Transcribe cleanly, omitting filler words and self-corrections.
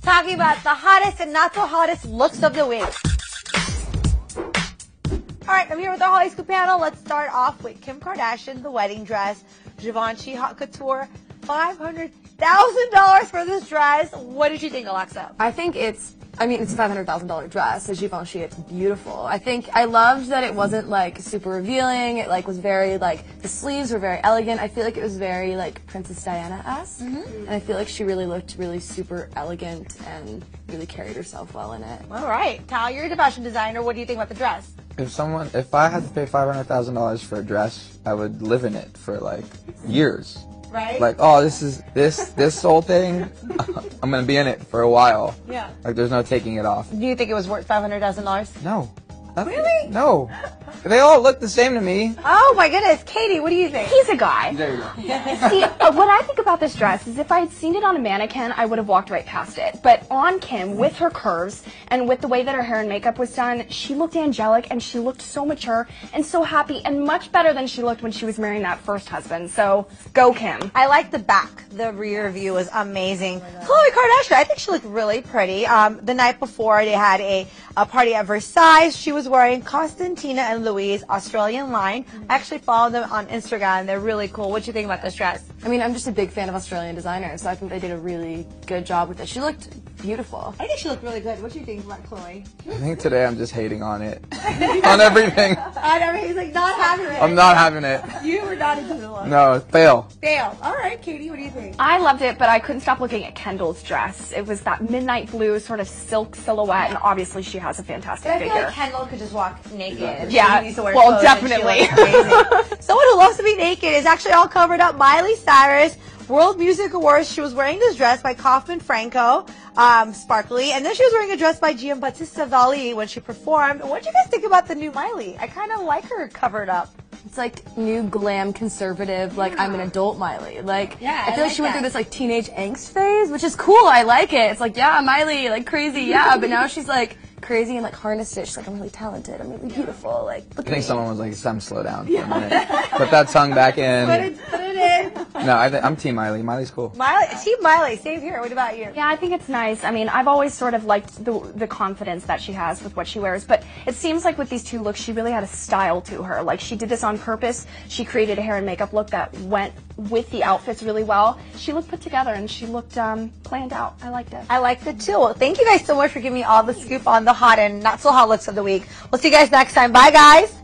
talking about the hottest and not so hottest looks of the week. All right, I'm here with our Holly Scoop panel. Let's start off with Kim Kardashian, the wedding dress. Givenchy Haute Couture, $500,000 for this dress. What did you think, Alexa? I think it's a $500,000 dress. As Givenchy, it's beautiful. I loved that it wasn't like super revealing. It was very the sleeves were very elegant. I feel like it was very Princess Diana-esque. And I feel like she really looked really super elegant and really carried herself well in it. All right, Tal, you're the fashion designer. What do you think about the dress? If I had to pay $500,000 for a dress, I would live in it for years. Right? This whole thing, I'm gonna be in it for a while. Yeah. There's no taking it off. Do you think it was worth $500,000? No. Really? No. They all look the same to me. Oh my goodness, Katie, what do you think? He's a guy. There you go. See, what I think about this dress is if I had seen it on a mannequin, I would have walked right past it. But on Kim, with her curves and with the way that her hair and makeup was done, she looked angelic and she looked so mature and so happy and much better than she looked when she was marrying that first husband. So, go Kim. I like the back. The rear view was amazing. Khloe Kardashian, I think she looked really pretty. The night before, they had a party at Versailles. She was wearing Constantina and Louise Australian line. I actually follow them on Instagram. They're really cool. What do you think about this dress? I'm just a big fan of Australian designers, so I think they did a really good job with it. She looked beautiful. I think she looked really good. What do you think about Khloe? I think today I'm just hating on it. On everything. On everything. He's not having it. I'm not having it. You were not into the look. No, fail. Fail. All right, Katie, what do you think? I loved it, but I couldn't stop looking at Kendall's dress. It was that midnight blue sort of silk silhouette, and obviously she has a fantastic I feel figure. like Kendall could just walk naked. Yeah, She used to wear well, clothes and she definitely. looked amazing. Someone who loves to be naked is actually all covered up. Miley Cyrus, World Music Awards. She was wearing this dress by Kaufman Franco, sparkly, and then she was wearing a dress by Giambattista Valli when she performed. What do you guys think about the new Miley? I kind of like her covered up. It's new glam conservative, I'm an adult Miley. I feel like she went through this teenage angst phase, which is cool. I like it. It's yeah, Miley, crazy, yeah, but now she's crazy and harnessed it. She's I'm really talented. I'm really beautiful. Look I at think me. someone was Sam, slow down for a minute. Put that tongue back in. Put it in. No, I'm Team Miley. Miley's cool. Team Miley, same here. What about you? Yeah, I think it's nice. I've always sort of liked the confidence that she has with what she wears, but it seems like with these two looks, she really had a style to her. She did this on purpose. She created a hair and makeup look that went with the outfits really well. She looked put together and she looked planned out. I liked it. I liked it too. Well, thank you guys so much for giving me all the scoop on the hot and not so hot looks of the week. We'll see you guys next time. Bye, guys.